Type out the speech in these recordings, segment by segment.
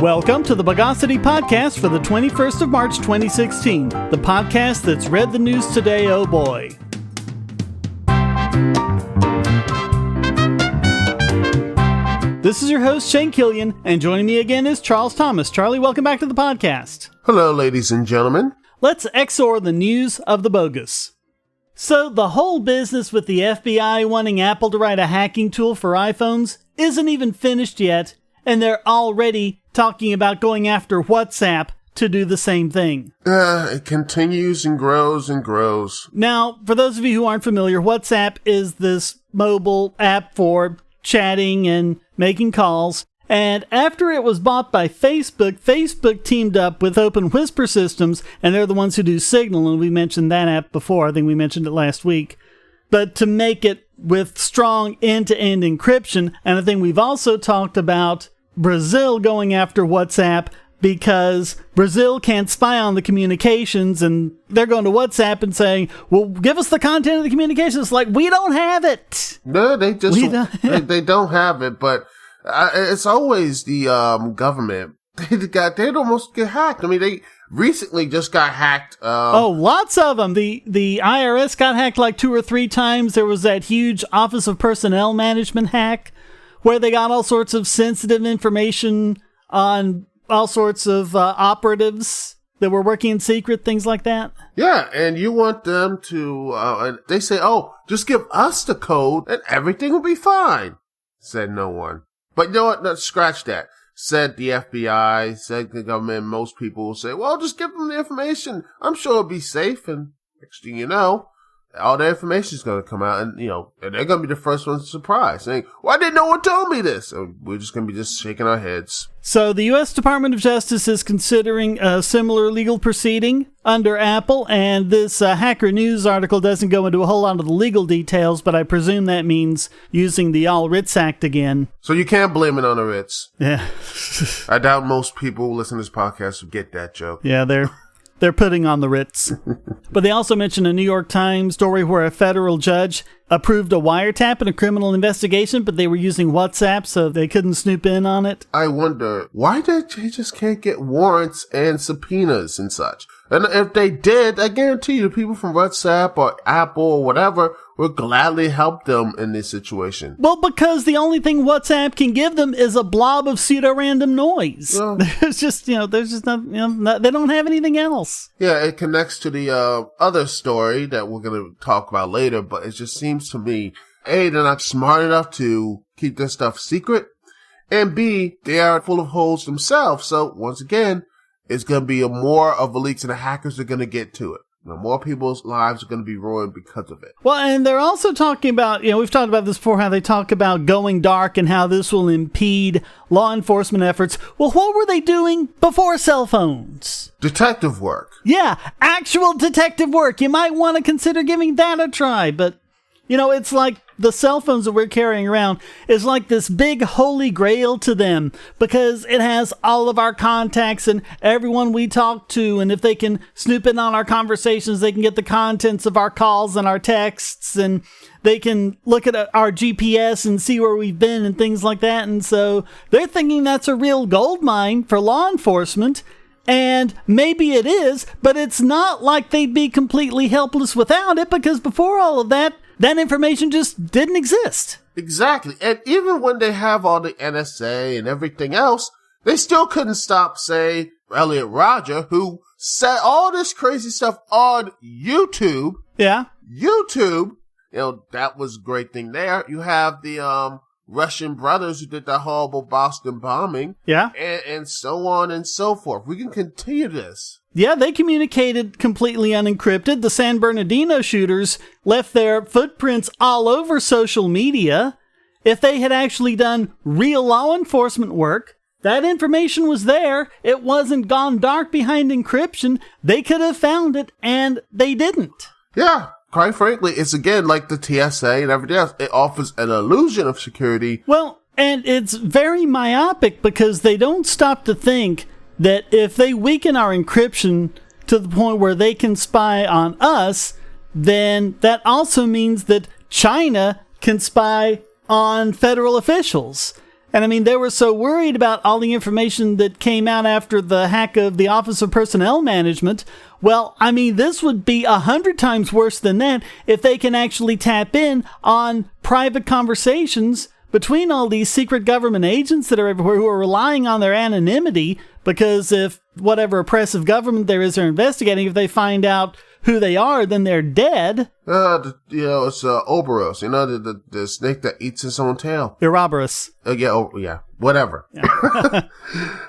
Welcome to the Bogosity podcast for the 21st of March 2016, the podcast that's read the news today, oh boy. This is your host, Shane Killian, and joining me again is Charles Thomas. Charlie, welcome back to the podcast. Hello, ladies and gentlemen. Let's exor the news of the bogus. So, the whole business with the FBI wanting Apple to write a hacking tool for iPhones isn't even finished yet, and they're already talking about going after WhatsApp to do the same thing. It continues and grows and grows. Now, for those of you who aren't familiar, WhatsApp is this mobile app for chatting and making calls. And after it was bought by Facebook, Facebook teamed up with Open Whisper Systems, and they're the ones who do Signal, and we mentioned that app before. I think we mentioned it last week. But to make it with strong end-to-end encryption, and I think we've also talked about Brazil going after WhatsApp because Brazil can't spy on the communications, and they're going to WhatsApp and saying, well, give us the content of the communications. It's like, we don't have it. No, they just, they don't have it, but it's always the government. They'd almost get hacked. I mean, they recently just got hacked. Lots of them. The IRS got hacked like 2 or 3 times. There was that huge Office of Personnel Management hack where they got all sorts of sensitive information on all sorts of operatives that were working in secret, things like that. Yeah, and you want them to, and they say, oh, just give us the code and everything will be fine. Said no one. But you know what? No, scratch that. Said the FBI, said the government, most people will say, well, just give them the information. I'm sure it'll be safe. And next thing you know, all the information is going to come out, and and they're going to be the first ones surprised, saying, "Why didn't no one tell me this?" And we're just going to be just shaking our heads. So the U.S. Department of Justice is considering a similar legal proceeding under Apple, and this Hacker News article doesn't go into a whole lot of the legal details, but I presume that means using the All Writs Act again. So you can't blame it on the writs. Yeah. I doubt most people who listen to this podcast will get that joke. Yeah, they're putting on the writs. But they also mentioned a New York Times story where a federal judge approved a wiretap in a criminal investigation, but they were using WhatsApp, so they couldn't snoop in on it. I wonder, why they just can't get warrants and subpoenas and such? And if they did, I guarantee you, people from WhatsApp or Apple or whatever would gladly help them in this situation. Well, because the only thing WhatsApp can give them is a blob of pseudo-random noise. Well, there's just not, they don't have anything else. Yeah, it connects to the other story that we're going to talk about later, but it just seems to me, A, they're not smart enough to keep this stuff secret, and B, they are full of holes themselves. So once again, it's going to be more of a leak, and the hackers are going to get to it. More people's lives are going to be ruined because of it. Well, and they're also talking about, we've talked about this before, how they talk about going dark and how this will impede law enforcement efforts. Well, what were they doing before cell phones? Detective work. Yeah, actual detective work. You might want to consider giving that a try, but it's like the cell phones that we're carrying around is like this big holy grail to them because it has all of our contacts and everyone we talk to. And if they can snoop in on our conversations, they can get the contents of our calls and our texts, and they can look at our GPS and see where we've been and things like that. And so they're thinking that's a real gold mine for law enforcement. And maybe it is, but it's not like they'd be completely helpless without it, because before all of that information just didn't exist. Exactly. And even when they have all the NSA and everything else, they still couldn't stop, say, Elliot Rodger, who said all this crazy stuff on YouTube. Yeah. YouTube, that was a great thing there. You have the Russian brothers who did that horrible Boston bombing. Yeah. And so on and so forth. We can continue this. Yeah, they communicated completely unencrypted. The San Bernardino shooters left their footprints all over social media. If they had actually done real law enforcement work, that information was there. It wasn't gone dark behind encryption. They could have found it, and they didn't. Yeah. Quite frankly, it's again like the TSA and everything else. It offers an illusion of security. Well, and it's very myopic because they don't stop to think that if they weaken our encryption to the point where they can spy on us, then that also means that China can spy on federal officials. And I mean, they were so worried about all the information that came out after the hack of the Office of Personnel Management. Well, I mean, this would be 100 times worse than that if they can actually tap in on private conversations between all these secret government agents that are everywhere who are relying on their anonymity, because if whatever oppressive government there is they're investigating, if they find out who they are, then they're dead. It's Ouroboros, the snake that eats its own tail. Ouroboros. Whatever. Yeah.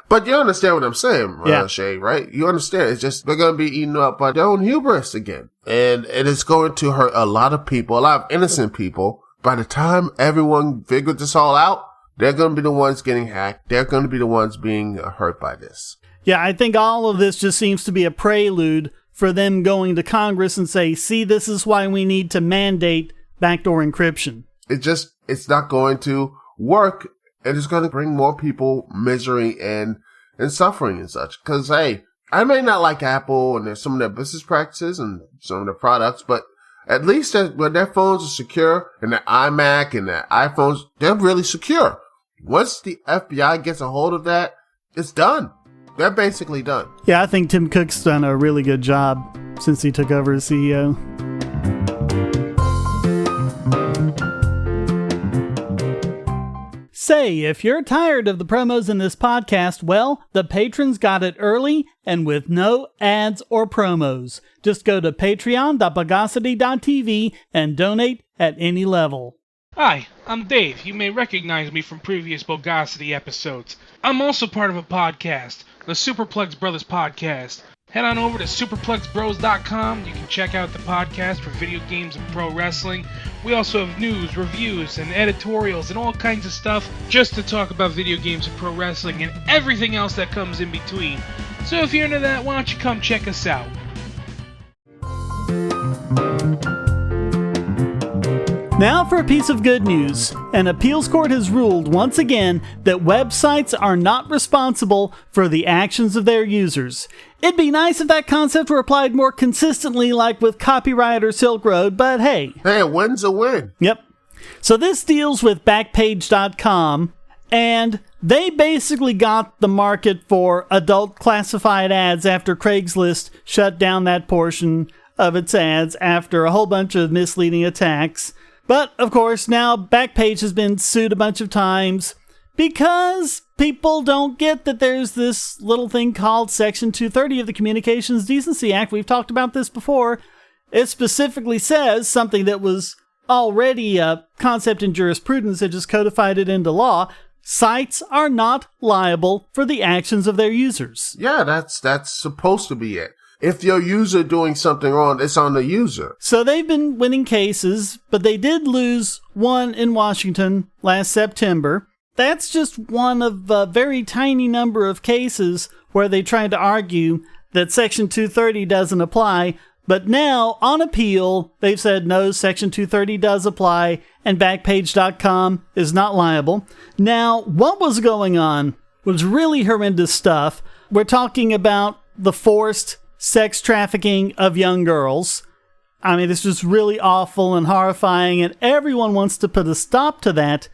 But you understand what I'm saying, Shay, right? You understand. It's just, they're going to be eaten up by their own hubris again. And it is going to hurt a lot of people, a lot of innocent people. By the time everyone figured this all out, they're going to be the ones getting hacked. They're going to be the ones being hurt by this. Yeah, I think all of this just seems to be a prelude for them going to Congress and say, see, this is why we need to mandate backdoor encryption. It's not going to work, and it's going to bring more people misery and suffering and such. Because, hey, I may not like Apple and there's some of their business practices and some of their products, but at least when their phones are secure, and their iMac and their iPhones, they're really secure. Once the FBI gets a hold of that, it's done. They're basically done. Yeah, I think Tim Cook's done a really good job since he took over as CEO. Say, if you're tired of the promos in this podcast, well, the patrons got it early and with no ads or promos. Just go to patreon.bogosity.tv and donate at any level. Hi, I'm Dave. You may recognize me from previous Bogosity episodes. I'm also part of a podcast, the Superplex Brothers Podcast. Head on over to superplexbros.com. You can check out the podcast for video games and pro wrestling. We also have news, reviews, and editorials and all kinds of stuff just to talk about video games and pro wrestling and everything else that comes in between. So if you're into that, why don't you come check us out? Now for a piece of good news. An appeals court has ruled once again that websites are not responsible for the actions of their users. It'd be nice if that concept were applied more consistently, like with copyright or Silk Road, but hey. Hey, a win's a win. Yep. So this deals with Backpage.com, and they basically got the market for adult classified ads after Craigslist shut down that portion of its ads after a whole bunch of misleading attacks. But, of course, now Backpage has been sued a bunch of times because people don't get that there's this little thing called Section 230 of the Communications Decency Act. We've talked about this before. It specifically says something that was already a concept in jurisprudence. It just codified it into law. Sites are not liable for the actions of their users. Yeah, that's supposed to be it. If your user doing something wrong, it's on the user. So they've been winning cases, but they did lose one in Washington last September. That's just one of a very tiny number of cases where they tried to argue that Section 230 doesn't apply. But now, on appeal, they've said no, Section 230 does apply, and Backpage.com is not liable. Now, what was going on was really horrendous stuff. We're talking about the forced sex trafficking of young girls. I mean, it's just really awful and horrifying, and everyone wants to put a stop to that.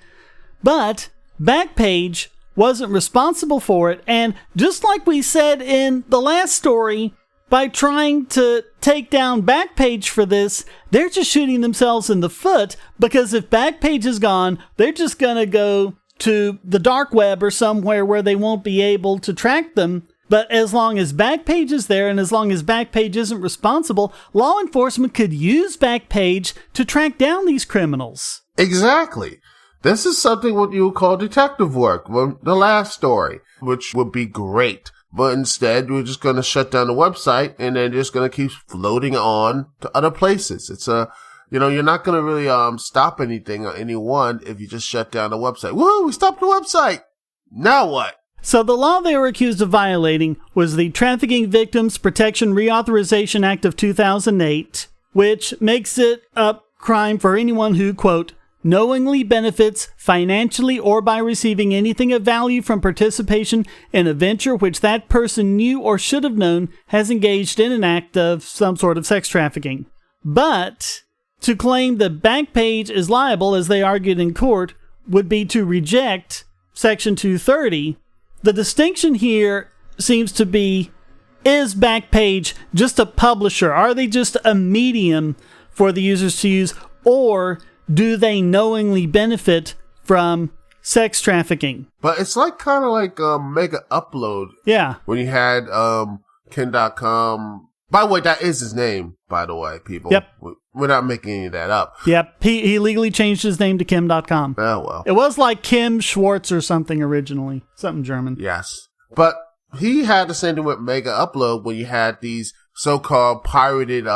But Backpage wasn't responsible for it, and just like we said in the last story, by trying to take down Backpage for this, they're just shooting themselves in the foot, because if Backpage is gone, they're just going to go to the dark web or somewhere where they won't be able to track them. But as long as Backpage is there and as long as Backpage isn't responsible, law enforcement could use Backpage to track down these criminals. Exactly. This is something what you would call detective work, the last story, which would be great. But instead, we're just going to shut down the website and then just going to keep floating on to other places. It's you're not going to really stop anything or anyone if you just shut down the website. Woo, we stopped the website. Now what? So the law they were accused of violating was the Trafficking Victims Protection Reauthorization Act of 2008, which makes it a crime for anyone who, quote, knowingly benefits financially or by receiving anything of value from participation in a venture which that person knew or should have known has engaged in an act of some sort of sex trafficking. But to claim that Backpage is liable, as they argued in court, would be to reject Section 230, the distinction here seems to be, is Backpage just a publisher? Are they just a medium for the users to use? Or do they knowingly benefit from sex trafficking? But it's like kind of like Mega Upload. Yeah. When you had Ken.com. By the way, that is his name, by the way, people. Yep. We're not making any of that up. Yep. He legally changed his name to Kim.com. Oh, well. It was like Kim Schwartz or something originally. Something German. Yes. But he had the same thing with Mega Upload when you had these so-called pirated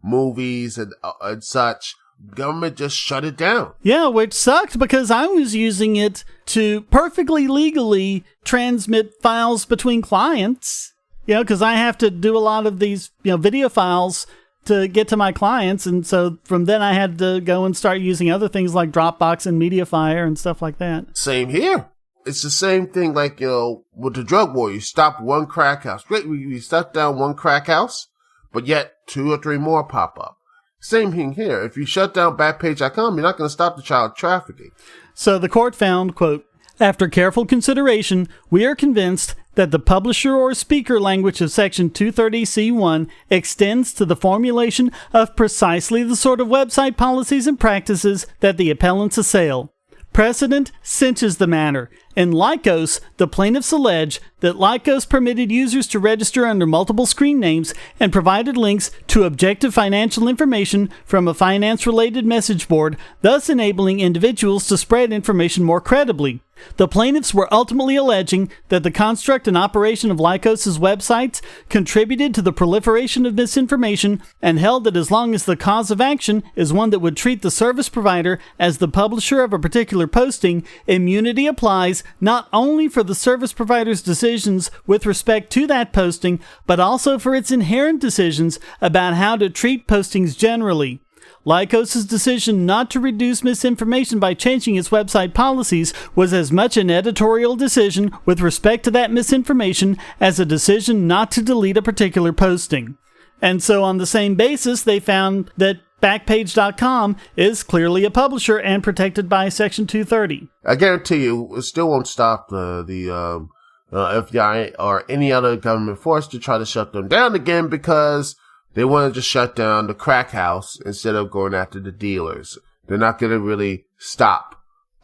movies and such. Government just shut it down. Yeah, which sucked because I was using it to perfectly legally transmit files between clients. You know, because I have to do a lot of these, video files to get to my clients. And so from then I had to go and start using other things like Dropbox and MediaFire and stuff like that. Same here. It's the same thing like, with the drug war. You stop one crack house. Great, we shut down one crack house, but yet 2 or 3 more pop up. Same thing here. If you shut down Backpage.com, you're not going to stop the child trafficking. So the court found, quote, after careful consideration, we are convinced that the publisher or speaker language of Section 230C1 extends to the formulation of precisely the sort of website policies and practices that the appellants assail. Precedent cinches the matter. In Lycos, the plaintiffs allege that Lycos permitted users to register under multiple screen names and provided links to objective financial information from a finance-related message board, thus enabling individuals to spread information more credibly. The plaintiffs were ultimately alleging that the construct and operation of Lycos' websites contributed to the proliferation of misinformation and held that as long as the cause of action is one that would treat the service provider as the publisher of a particular posting, immunity applies not only for the service provider's decisions with respect to that posting, but also for its inherent decisions about how to treat postings generally. Lycos' decision not to reduce misinformation by changing its website policies was as much an editorial decision with respect to that misinformation as a decision not to delete a particular posting. And so on the same basis, they found that Backpage.com is clearly a publisher and protected by Section 230. I guarantee you, it still won't stop the FBI or any other government force to try to shut them down again because they want to just shut down the crack house instead of going after the dealers. They're not going to really stop.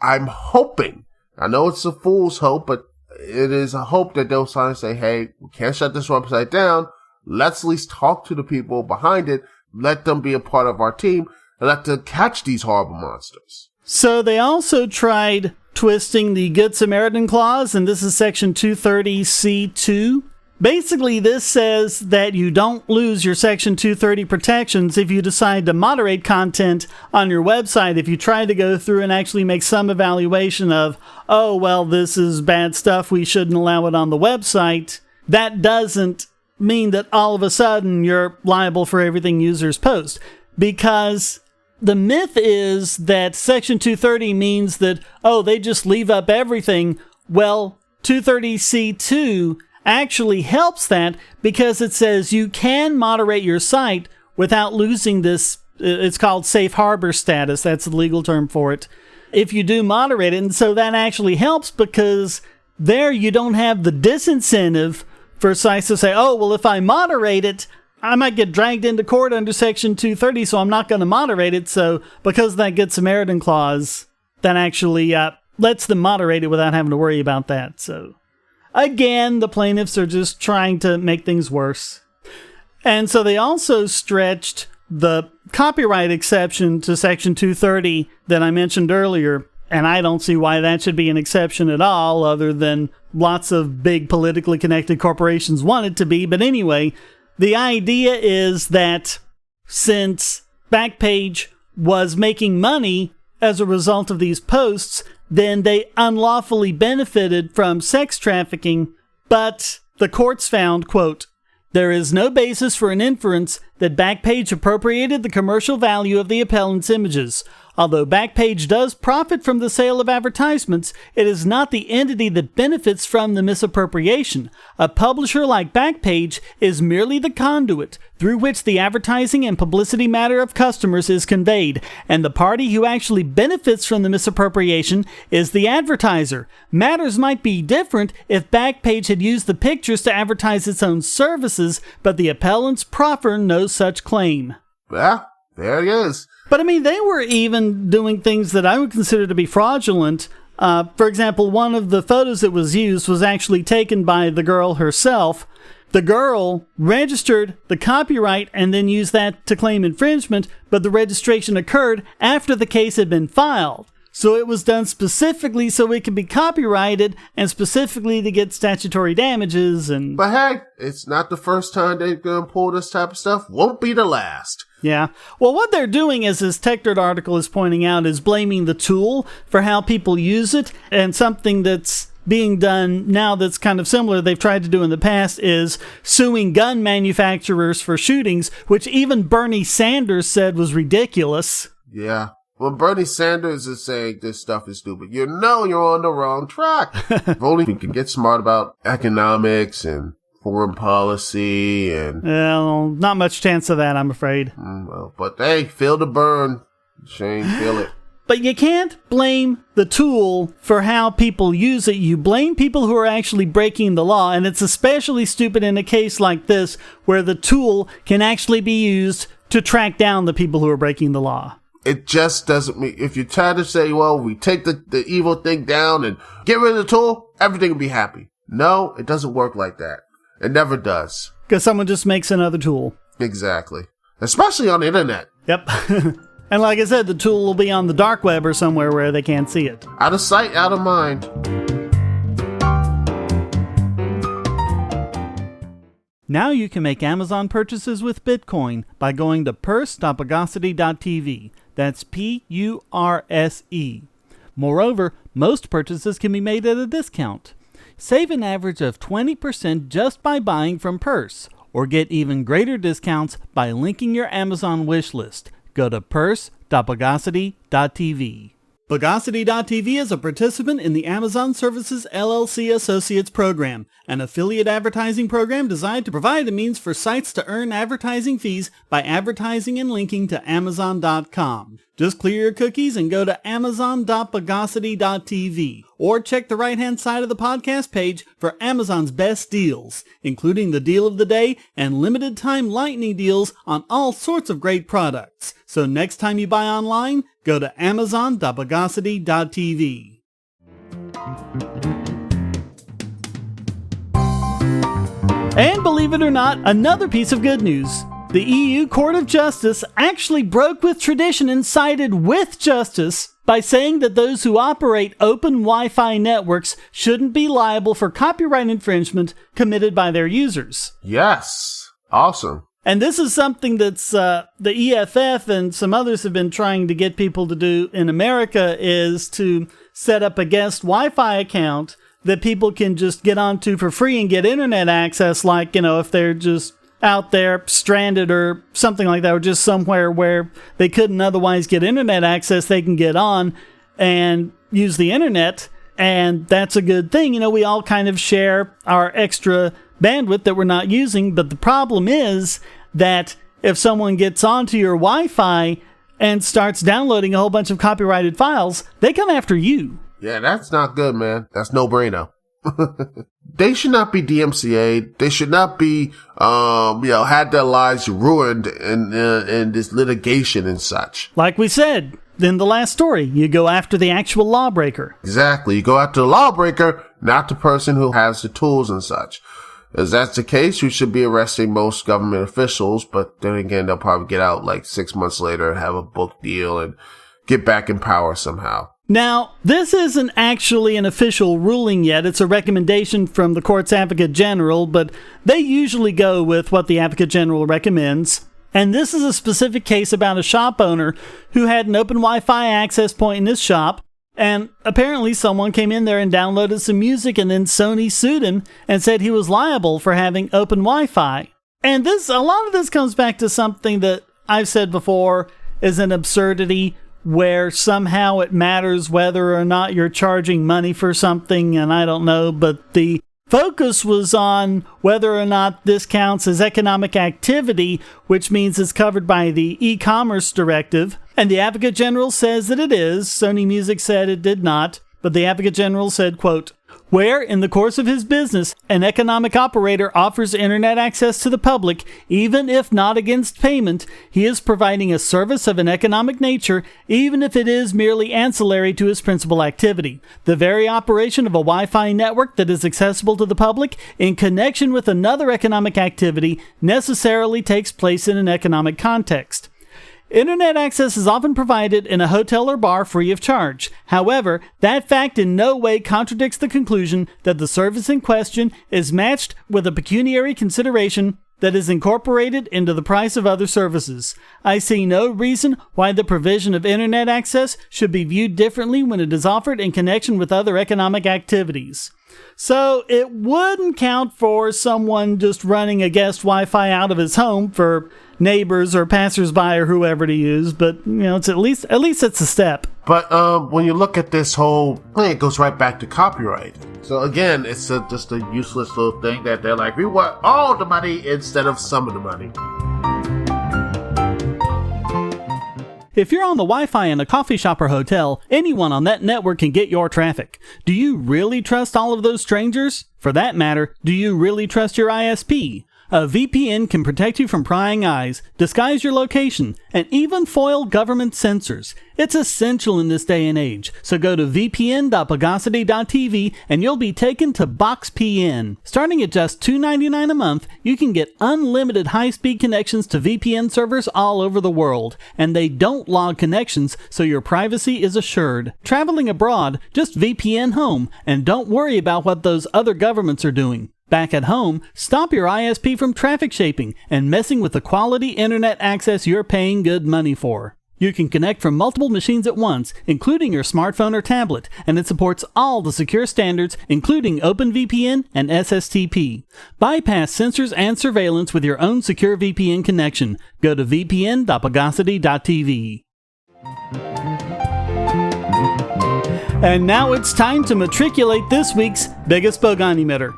I'm hoping, I know it's a fool's hope, but it is a hope that they'll finally say, hey, we can't shut this website down. Let's at least talk to the people behind it. Let them be a part of our team and let them catch these horrible monsters. So they also tried twisting the Good Samaritan Clause, and this is Section 230C2. Basically, this says that you don't lose your Section 230 protections if you decide to moderate content on your website. If you try to go through and actually make some evaluation of, oh, well, this is bad stuff, we shouldn't allow it on the website, that doesn't mean that all of a sudden you're liable for everything users post. Because the myth is that Section 230 means that, oh, they just leave up everything. Well, 230C2 actually helps that because it says you can moderate your site without losing this, it's called safe harbor status. That's the legal term for it. If you do moderate it. And so that actually helps because there you don't have the disincentive for sites to say, oh, well, if I moderate it, I might get dragged into court under Section 230, so I'm not going to moderate it. So because of that Good Samaritan Clause, that actually lets them moderate it without having to worry about that. So again, the plaintiffs are just trying to make things worse. And so they also stretched the copyright exception to Section 230 that I mentioned earlier. And I don't see why that should be an exception at all, other than lots of big politically connected corporations want it to be. But anyway, the idea is that since Backpage was making money as a result of these posts, then they unlawfully benefited from sex trafficking. But the courts found, quote, there is no basis for an inference that Backpage appropriated the commercial value of the appellant's images. Although Backpage does profit from the sale of advertisements, it is not the entity that benefits from the misappropriation. A publisher like Backpage is merely the conduit through which the advertising and publicity matter of customers is conveyed, and the party who actually benefits from the misappropriation is the advertiser. Matters might be different if Backpage had used the pictures to advertise its own services, but the appellants proffer no such claim. Well, there it is. But I mean, they were even doing things that I would consider to be fraudulent. For example, one of the photos that was used was actually taken by the girl herself. The girl registered the copyright and then used that to claim infringement, but the registration occurred after the case had been filed. So it was done specifically so it could be copyrighted and specifically to get statutory damages. But hey, it's not the first time they're going to pull this type of stuff. Won't be the last. Yeah. Well, what they're doing, as this TechDirt article is pointing out, is blaming the tool for how people use it. And something that's being done now that's kind of similar they've tried to do in the past is suing gun manufacturers for shootings, which even Bernie Sanders said was ridiculous. Yeah. When Bernie Sanders is saying this stuff is stupid, you know you're on the wrong track. If only we can get smart about economics and foreign policy and... Well, not much chance of that, I'm afraid. But hey, feel the burn. Shane, feel it. But you can't blame the tool for how people use it. You blame people who are actually breaking the law, and it's especially stupid in a case like this where the tool can actually be used to track down the people who are breaking the law. It just doesn't mean, if you try to say, well, we take the evil thing down and get rid of the tool, everything will be happy. No, it doesn't work like that. It never does. Because someone just makes another tool. Exactly. Especially on the internet. Yep. And like I said, the tool will be on the dark web or somewhere where they can't see it. Out of sight, out of mind. Now you can make Amazon purchases with Bitcoin by going to purse.bogosity.tv. That's P-U-R-S-E. Moreover, most purchases can be made at a discount. Save an average of 20% just by buying from Purse, or get even greater discounts by linking your Amazon wish list. Go to purse.bogosity.tv. Bogosity.tv is a participant in the Amazon Services LLC Associates Program, an affiliate advertising program designed to provide a means for sites to earn advertising fees by advertising and linking to Amazon.com. Just clear your cookies and go to amazon.bogosity.tv, or check the right-hand side of the podcast page for Amazon's best deals, including the deal of the day and limited-time lightning deals on all sorts of great products. So next time you buy online, go to amazon.bogosity.tv. And believe it or not, another piece of good news. The EU Court of Justice actually broke with tradition and sided with justice by saying that those who operate open Wi-Fi networks shouldn't be liable for copyright infringement committed by their users. Yes. Awesome. And this is something that's the EFF and some others have been trying to get people to do in America, is to set up a guest Wi-Fi account that people can just get onto for free and get internet access, like, if they're just out there stranded or something like that, or just somewhere where they couldn't otherwise get internet access, they can get on and use the internet, and that's a good thing. We all kind of share our extra bandwidth that we're not using, but the problem is that if someone gets onto your Wi-Fi and starts downloading a whole bunch of copyrighted files, they come after you. Yeah, that's not good, man. That's no brainer. They should not be DMCA'd. They should not be, had their lives ruined in this litigation and such. Like we said in the last story, you go after the actual lawbreaker. Exactly. You go after the lawbreaker, not the person who has the tools and such. As that's the case, you should be arresting most government officials, but then again, they'll probably get out like 6 months later and have a book deal and get back in power somehow. Now, this isn't actually an official ruling yet. It's a recommendation from the court's Advocate General, but they usually go with what the Advocate General recommends. And this is a specific case about a shop owner who had an open Wi-Fi access point in his shop, and apparently someone came in there and downloaded some music, and then Sony sued him and said he was liable for having open Wi-Fi. And a lot of this comes back to something that I've said before is an absurdity. where somehow it matters whether or not you're charging money for something, and I don't know, but the focus was on whether or not this counts as economic activity, which means it's covered by the e-commerce directive. And the Advocate General says that it is. Sony Music said it did not. But the Advocate General said, quote, where, in the course of his business, an economic operator offers internet access to the public, even if not against payment, he is providing a service of an economic nature, even if it is merely ancillary to his principal activity. The very operation of a Wi-Fi network that is accessible to the public in connection with another economic activity necessarily takes place in an economic context. Internet access is often provided in a hotel or bar free of charge. However, that fact in no way contradicts the conclusion that the service in question is matched with a pecuniary consideration that is incorporated into the price of other services. I see no reason why the provision of internet access should be viewed differently when it is offered in connection with other economic activities. So it wouldn't count for someone just running a guest Wi-Fi out of his home for neighbors or passersby or whoever to use, but it's at least it's a step. But when you look at this whole thing, it goes right back to copyright. So again, it's just a useless little thing that they're like, we want all the money instead of some of the money. If you're on the Wi-Fi in a coffee shop or hotel, anyone on that network can get your traffic. Do you really trust all of those strangers? For that matter, do you really trust your ISP? A VPN can protect you from prying eyes, disguise your location, and even foil government censors. It's essential in this day and age, so go to vpn.bogosity.tv and you'll be taken to BoxPN. Starting at just $2.99 a month, you can get unlimited high-speed connections to VPN servers all over the world, and they don't log connections, so your privacy is assured. Traveling abroad, just VPN home, and don't worry about what those other governments are doing. Back at home, stop your ISP from traffic shaping and messing with the quality internet access you're paying good money for. You can connect from multiple machines at once, including your smartphone or tablet, and it supports all the secure standards, including OpenVPN and SSTP. Bypass censors and surveillance with your own secure VPN connection. Go to vpn.bogosity.tv. And now it's time to matriculate this week's biggest Bogon emitter.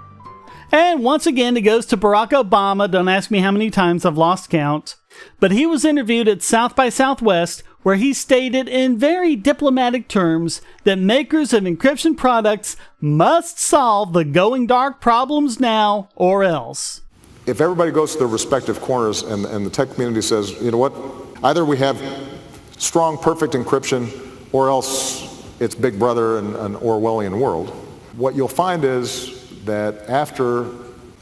And once again, it goes to Barack Obama. Don't ask me how many times, I've lost count. But he was interviewed at South by Southwest, where he stated in very diplomatic terms that makers of encryption products must solve the going dark problems now or else. If everybody goes to their respective corners and the tech community says, you know what, either we have strong, perfect encryption, or else it's Big Brother and an Orwellian world, what you'll find is that after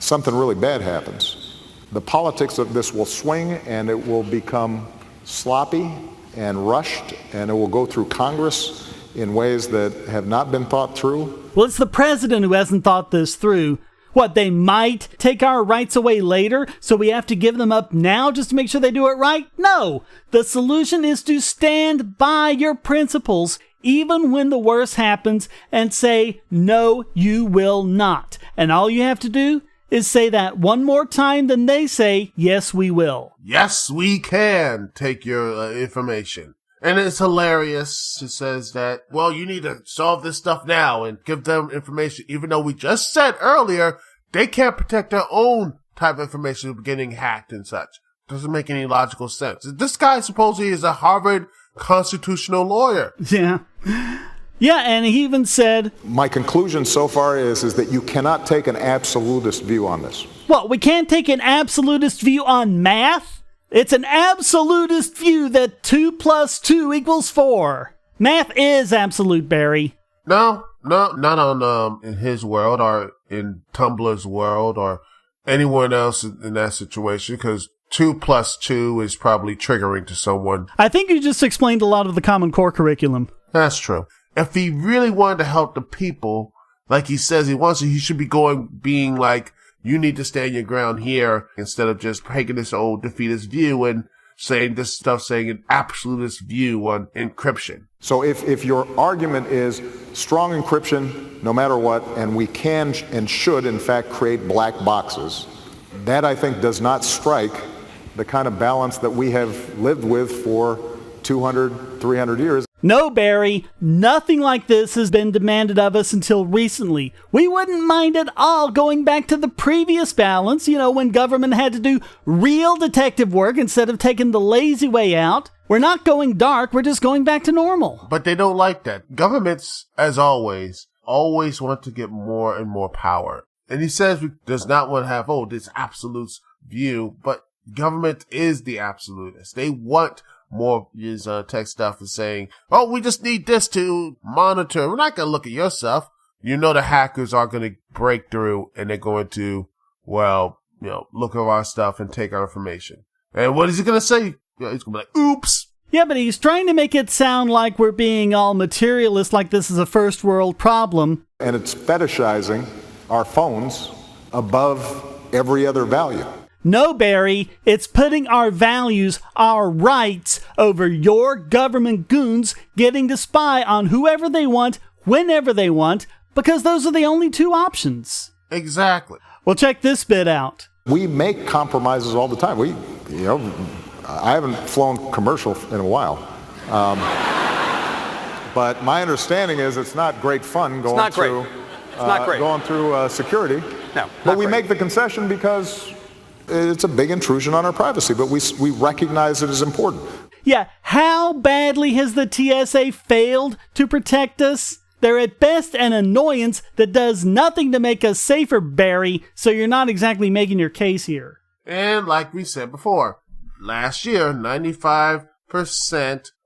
something really bad happens, the politics of this will swing and it will become sloppy and rushed, and it will go through Congress in ways that have not been thought through. Well, it's the president who hasn't thought this through. What, they might take our rights away later, so we have to give them up now just to make sure they do it right? No! The solution is to stand by your principles even when the worst happens, and say, no, you will not. And all you have to do is say that one more time, then they say, yes, we will. Yes, we can take your information. And it's hilarious. It says that, well, you need to solve this stuff now and give them information, even though we just said earlier they can't protect their own type of information getting hacked and such. Doesn't make any logical sense. This guy supposedly is a Harvard constitutional lawyer. Yeah. Yeah, and he even said, my conclusion so far is that you cannot take an absolutist view on this. What, we can't take an absolutist view on math? It's an absolutist view that 2 + 2 = 4. Math is absolute, Barry. No, not on in his world or in Tumblr's world or anyone else in that situation, because 2 + 2 is probably triggering to someone. I think you just explained a lot of the Common Core curriculum. That's true. If he really wanted to help the people, like he says he wants to, he should be being like, you need to stand your ground here, instead of just taking this old defeatist view and saying this stuff, saying an absolutist view on encryption. So if your argument is strong encryption, no matter what, and we can and should, in fact, create black boxes, that I think does not strike the kind of balance that we have lived with for 200, 300 years. No, Barry, nothing like this has been demanded of us until recently. We wouldn't mind at all going back to the previous balance, when government had to do real detective work instead of taking the lazy way out. We're not going dark, we're just going back to normal. But they don't like that. Governments, as always want to get more and more power. And he says he does not want to have, this absolute view, but government is the absolutist. They want more his tech stuff is saying, we just need this to monitor. We're not going to look at your stuff. The hackers are going to break through and they're going to, look at our stuff and take our information. And what is he going to say? He's going to be like, oops. Yeah, but he's trying to make it sound like we're being all materialist, like this is a first world problem. And it's fetishizing our phones above every other value. No, Barry, it's putting our values, our rights, over your government goons getting to spy on whoever they want, whenever they want, because those are the only two options. Exactly. Well, check this bit out. We make compromises all the time. I haven't flown commercial in a while. But my understanding is it's not great fun going through security. No, but we make the concession because it's a big intrusion on our privacy, but we recognize it as important. Yeah, how badly has the TSA failed to protect us? They're at best an annoyance that does nothing to make us safer, Barry, so you're not exactly making your case here. And like we said before, last year, 95%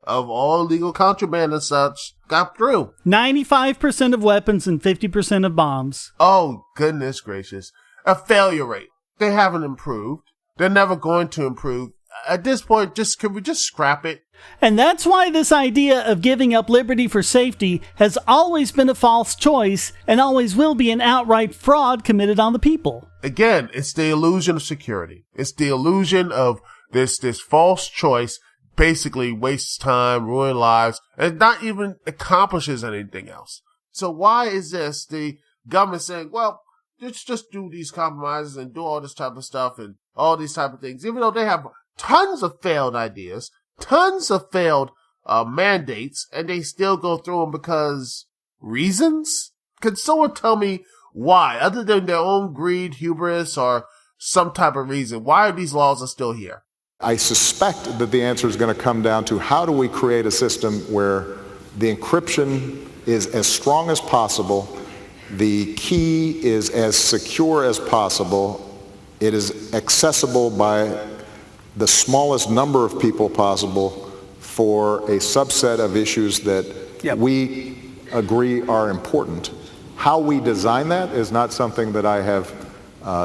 of all illegal contraband and such got through. 95% of weapons and 50% of bombs. Oh, goodness gracious. A failure rate. They haven't improved. They're never going to improve. At this point, can we just scrap it? And that's why this idea of giving up liberty for safety has always been a false choice and always will be an outright fraud committed on the people. Again, it's the illusion of security. It's the illusion of this false choice basically wastes time, ruins lives, and not even accomplishes anything else. So why is this the government saying, let's just do these compromises and do all this type of stuff and all these type of things, even though they have tons of failed ideas, tons of failed mandates, and they still go through them because reasons? Can someone tell me why, other than their own greed, hubris, or some type of reason, why these laws are still here? I suspect that the answer is going to come down to how do we create a system where the encryption is as strong as possible, the key is as secure as possible, it is accessible by the smallest number of people possible for a subset of issues that we agree are important. How we design that is not something that I have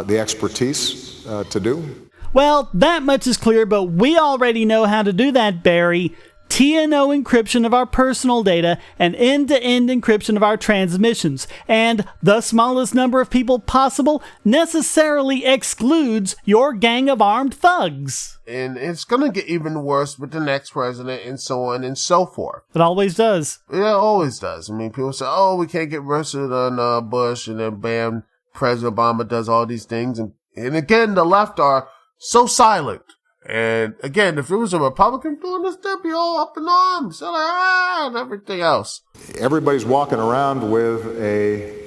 the expertise to do. Well, that much is clear, but we already know how to do that, Barry. TNO encryption of our personal data and end-to-end encryption of our transmissions. And the smallest number of people possible necessarily excludes your gang of armed thugs. And it's going to get even worse with the next president and so on and so forth. It always does. It always does. I mean, people say, we can't get worse than Bush, and then bam, President Obama does all these things. And again, the left are so silent. And again, if it was a Republican doing this, they'd be all up in arms, and everything else. Everybody's walking around with a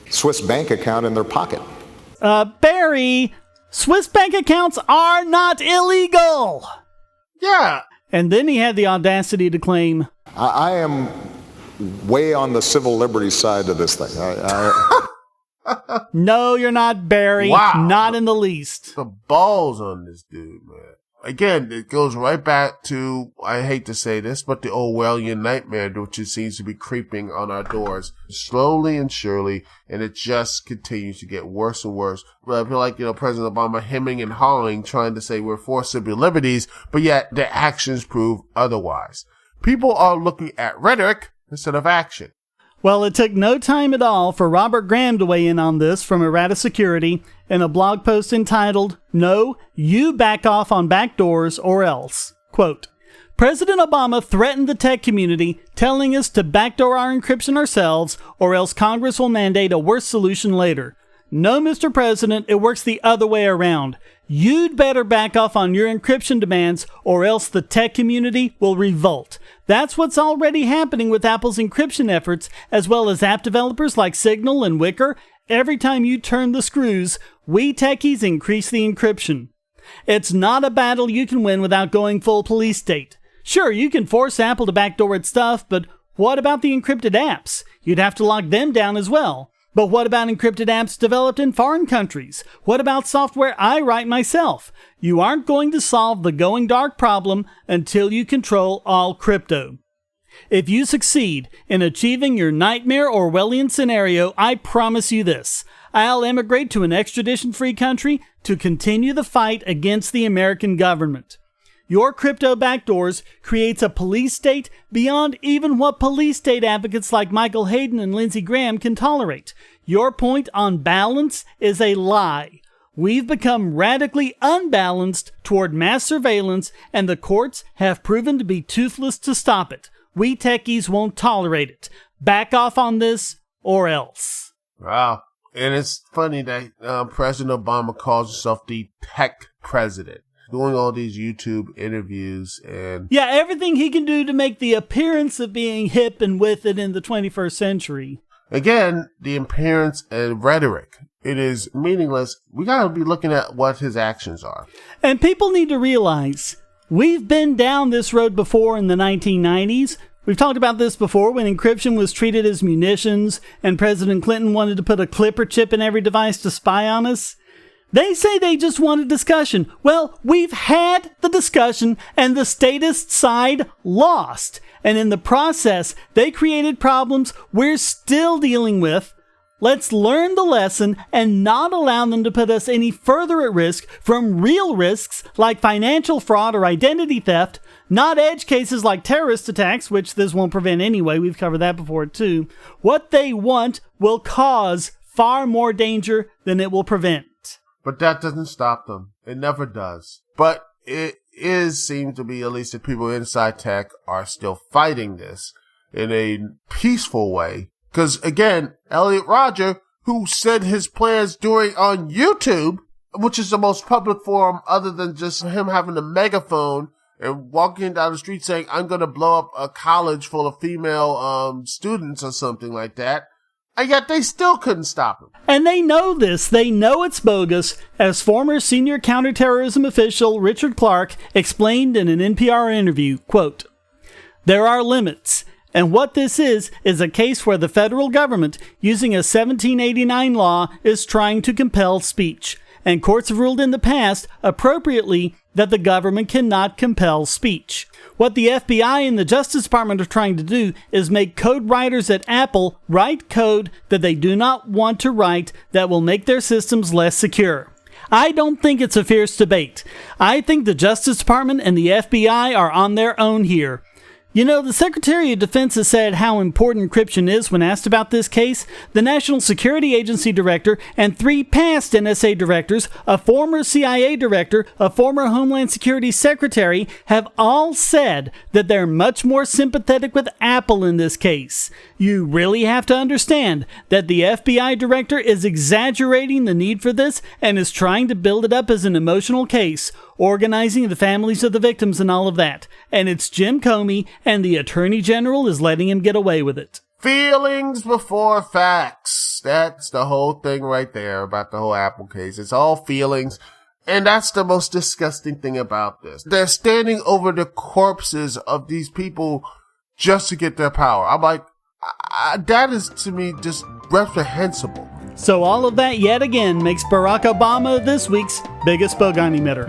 Swiss bank account in their pocket. Barry, Swiss bank accounts are not illegal. Yeah. And then he had the audacity to claim, I am way on the civil liberties side of this thing. No, you're not, Barry. Wow. Not in the least. The balls on this dude, man. Again, it goes right back to, I hate to say this, but the Orwellian nightmare, which seems to be creeping on our doors slowly and surely, and it just continues to get worse and worse. But I feel like, President Obama hemming and hawing, trying to say we're for civil liberties, but yet their actions prove otherwise. People are looking at rhetoric instead of action. Well, it took no time at all for Robert Graham to weigh in on this from Errata Security in a blog post entitled, "No, You Back Off on Backdoors or Else." Quote, President Obama threatened the tech community, telling us to backdoor our encryption ourselves or else Congress will mandate a worse solution later. No, Mr. President, it works the other way around. You'd better back off on your encryption demands or else the tech community will revolt. That's what's already happening with Apple's encryption efforts, as well as app developers like Signal and Wicker. Every time you turn the screws, we techies increase the encryption. It's not a battle you can win without going full police state. Sure, you can force Apple to backdoor its stuff, but what about the encrypted apps? You'd have to lock them down as well. But what about encrypted apps developed in foreign countries? What about software I write myself? You aren't going to solve the going dark problem until you control all crypto. If you succeed in achieving your nightmare Orwellian scenario, I promise you this. I'll emigrate to an extradition-free country to continue the fight against the American government. Your crypto backdoors creates a police state beyond even what police state advocates like Michael Hayden and Lindsey Graham can tolerate. Your point on balance is a lie. We've become radically unbalanced toward mass surveillance, and the courts have proven to be toothless to stop it. We techies won't tolerate it. Back off on this or else. Wow. And it's funny that President Obama calls himself the tech president, doing all these YouTube interviews and... Yeah, everything he can do to make the appearance of being hip and with it in the 21st century. Again, the appearance and rhetoric. It is meaningless. We gotta be looking at what his actions are. And people need to realize, we've been down this road before in the 1990s. We've talked about this before when encryption was treated as munitions and President Clinton wanted to put a clipper chip in every device to spy on us. They say they just want a discussion. Well, we've had the discussion and the statist side lost. And in the process, they created problems we're still dealing with. Let's learn the lesson and not allow them to put us any further at risk from real risks like financial fraud or identity theft, not edge cases like terrorist attacks, which this won't prevent anyway. We've covered that before too. What they want will cause far more danger than it will prevent. But that doesn't stop them. It never does. But it seems to be, at least the people inside tech are still fighting this in a peaceful way. Because again, Elliot Rodger, who said his plans on YouTube, which is the most public forum other than just him having a megaphone and walking down the street saying, I'm going to blow up a college full of female students or something like that. And yet they still couldn't stop him. And they know this. They know it's bogus, as former senior counterterrorism official Richard Clark explained in an NPR interview, quote, "There are limits. And what this is a case where the federal government, using a 1789 law, is trying to compel speech. And courts have ruled in the past, appropriately, that the government cannot compel speech. What the FBI and the Justice Department are trying to do is make code writers at Apple write code that they do not want to write that will make their systems less secure. I don't think it's a fierce debate. I think the Justice Department and the FBI are on their own here. You know, the Secretary of Defense has said how important encryption is when asked about this case. The National Security Agency director and 3 past NSA directors, a former CIA director, a former Homeland Security secretary, have all said that they're much more sympathetic with Apple in this case. You really have to understand that the FBI director is exaggerating the need for this and is trying to build it up as an emotional case, organizing the families of the victims and all of that. And it's Jim Comey, and the Attorney General is letting him get away with it. Feelings before facts. That's the whole thing right there about the whole Apple case. It's all feelings. And that's the most disgusting thing about this. They're standing over the corpses of these people just to get their power. I'm like, that is to me just reprehensible. So all of that yet again makes Barack Obama this week's biggest Bogon emitter.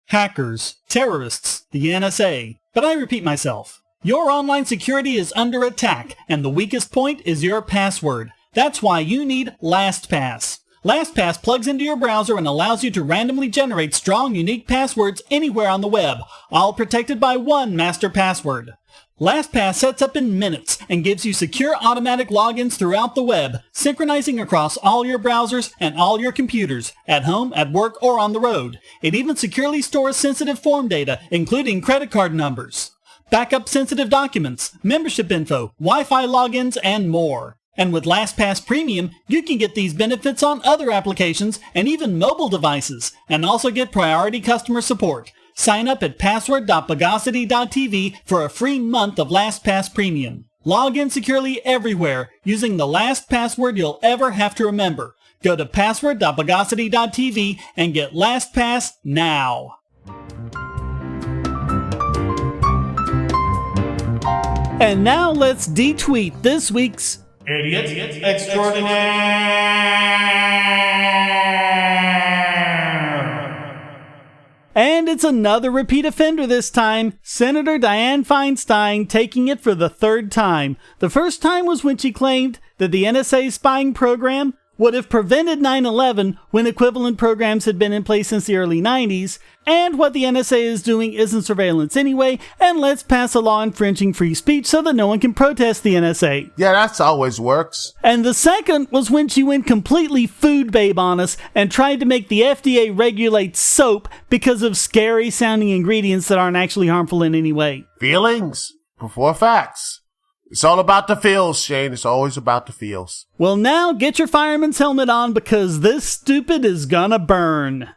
Hackers, terrorists, the NSA. But I repeat myself. Your online security is under attack, and the weakest point is your password. That's why you need LastPass. LastPass plugs into your browser and allows you to randomly generate strong, unique passwords anywhere on the web, all protected by one master password. LastPass sets up in minutes and gives you secure automatic logins throughout the web, synchronizing across all your browsers and all your computers, at home, at work, or on the road. It even securely stores sensitive form data, including credit card numbers, backup sensitive documents, membership info, Wi-Fi logins, and more. And with LastPass Premium, you can get these benefits on other applications and even mobile devices, and also get priority customer support. Sign up at password.bogosity.tv for a free month of LastPass Premium. Log in securely everywhere using the last password you'll ever have to remember. Go to password.bogosity.tv and get LastPass now. And now let's detweet this week's Idiot Extraordinaire. And it's another repeat offender this time, Senator Dianne Feinstein taking it for the third time. The first time was when she claimed that the NSA spying program would have prevented 9/11 when equivalent programs had been in place since the early 90s, and what the NSA is doing isn't surveillance anyway, and let's pass a law infringing free speech so that no one can protest the NSA. Yeah, that's always works. And the second was when she went completely food babe on us and tried to make the FDA regulate soap because of scary sounding ingredients that aren't actually harmful in any way. Feelings before facts. It's all about the feels, Shane. It's always about the feels. Well, now get your fireman's helmet on because this stupid is gonna burn.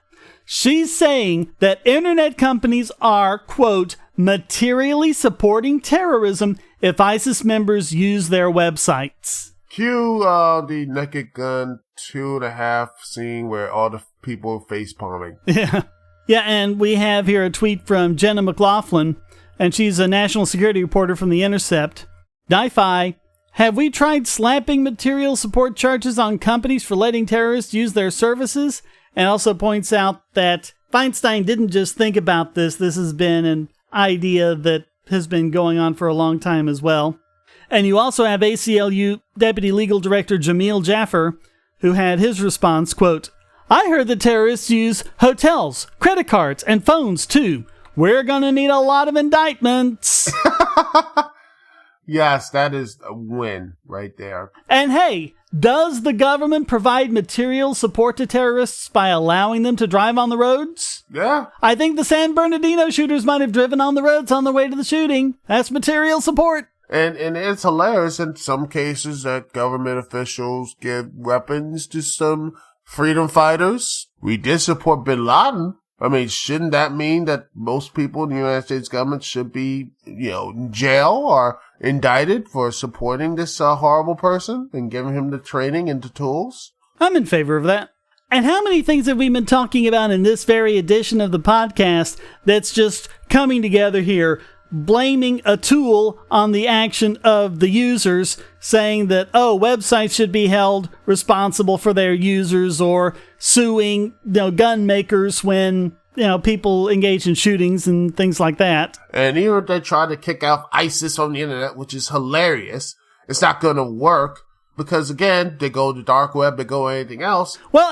She's saying that internet companies are, quote, materially supporting terrorism if ISIS members use their websites. Cue the Naked Gun 2.5 scene where all the people face palming. Yeah, and we have here a tweet from Jenna McLaughlin, and she's a national security reporter from The Intercept. Di-Fi, have we tried slapping material support charges on companies for letting terrorists use their services? And also points out that Feinstein didn't just think about this. This has been an idea that has been going on for a long time as well. And you also have ACLU Deputy Legal Director Jamil Jaffer, who had his response, quote, I heard the terrorists use hotels, credit cards, and phones too. We're gonna need a lot of indictments. Yes, that is a win right there. And hey, does the government provide material support to terrorists by allowing them to drive on the roads? Yeah. I think the San Bernardino shooters might have driven on the roads on the way to the shooting. That's material support. And it's hilarious in some cases that government officials give weapons to some freedom fighters. We did support bin Laden. I mean, shouldn't that mean that most people in the United States government should be, in jail or indicted for supporting this horrible person and giving him the training and the tools? I'm in favor of that. And how many things have we been talking about in this very edition of the podcast that's just coming together here, blaming a tool on the action of the users, saying that, websites should be held responsible for their users, or suing, gun makers when, people engage in shootings and things like that. And even if they try to kick out ISIS on the internet, which is hilarious, it's not going to work because, again, they go to the dark web, they go anything else. Well,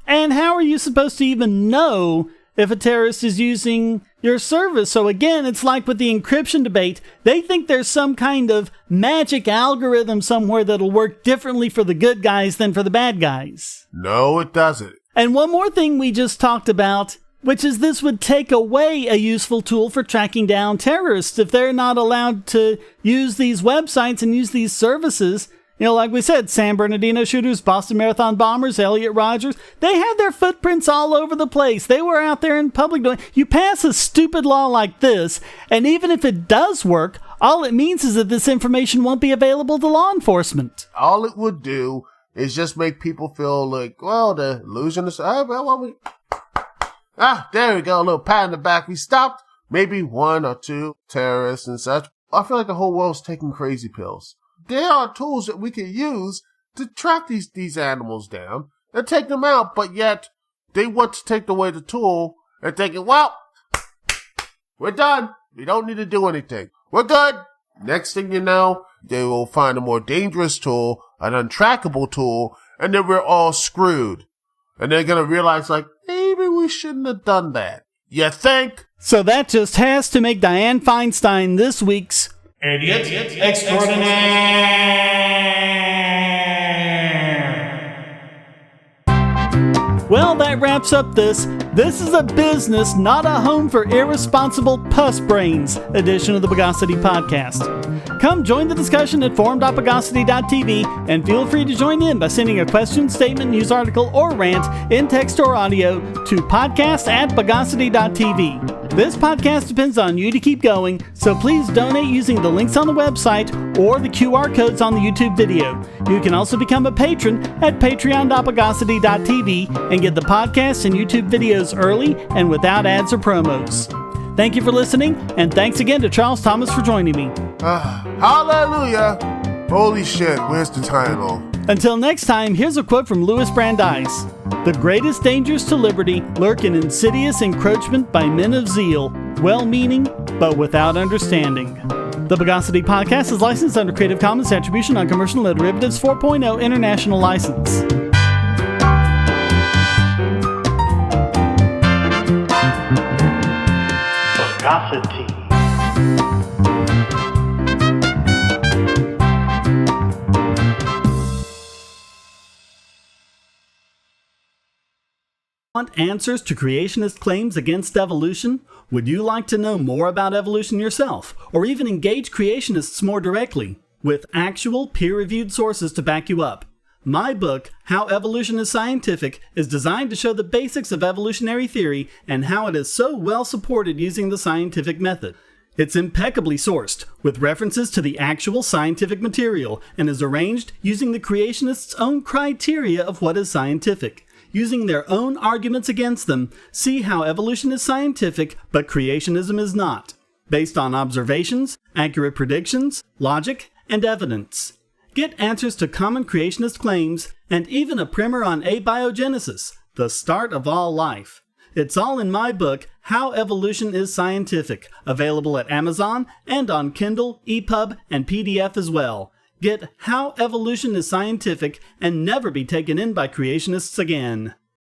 and how are you supposed to even know if a terrorist is using your service? So again, it's like with the encryption debate. They think there's some kind of magic algorithm somewhere that'll work differently for the good guys than for the bad guys. No, it doesn't. And one more thing we just talked about, which is this would take away a useful tool for tracking down terrorists. If they're not allowed to use these websites and use these services, like we said, San Bernardino shooters, Boston Marathon bombers, Elliot Rodgers, they had their footprints all over the place. They were out there in public doing. You pass a stupid law like this, and even if it does work, all it means is that this information won't be available to law enforcement. All it would do is just make people feel like, they're losing this. There we go, a little pat in the back. We stopped maybe one or two terrorists and such. I feel like the whole world's taking crazy pills. There are tools that we can use to track these animals down and take them out, but yet they want to take away the tool and thinking, we're done. We don't need to do anything. We're good. Next thing you know, they will find a more dangerous tool, an untrackable tool, and then we're all screwed. And they're going to realize, maybe we shouldn't have done that. You think? So that just has to make Dianne Feinstein this week's Idiot Extraordinaire. Well, that wraps up this. This is a business, not a home for irresponsible puss brains edition of the Bogosity podcast. come join the discussion at forum.bogosity.tv and feel free to join in by sending a question, statement, news article, or rant in text or audio to podcast@bogosity.tv. This podcast depends on you to keep going, so please donate using the links on the website or the QR codes on the YouTube video. You can also become a patron at patreon.bogosity.tv and get the podcast and YouTube videos early and without ads or promos. Thank you for listening, and thanks again to Charles Thomas for joining me. Hallelujah! Holy shit, where's the title? Until next time, here's a quote from Louis Brandeis. "The greatest dangers to liberty lurk in insidious encroachment by men of zeal, well-meaning, but without understanding." The Bogosity Podcast is licensed under Creative Commons Attribution Non-Commercial No Derivatives 4.0 International License. Bogosity. Want answers to creationist claims against evolution? Would you like to know more about evolution yourself, or even engage creationists more directly, with actual peer-reviewed sources to back you up? My book, How Evolution is Scientific, is designed to show the basics of evolutionary theory and how it is so well supported using the scientific method. It's impeccably sourced, with references to the actual scientific material, and is arranged using the creationists' own criteria of what is scientific. Using their own arguments against them, see how evolution is scientific, but creationism is not, based on observations, accurate predictions, logic, and evidence. Get answers to common creationist claims, and even a primer on abiogenesis, the start of all life. It's all in my book, How Evolution is Scientific, available at Amazon and on Kindle, EPUB, and PDF as well. Get How Evolution is Scientific and never be taken in by creationists again.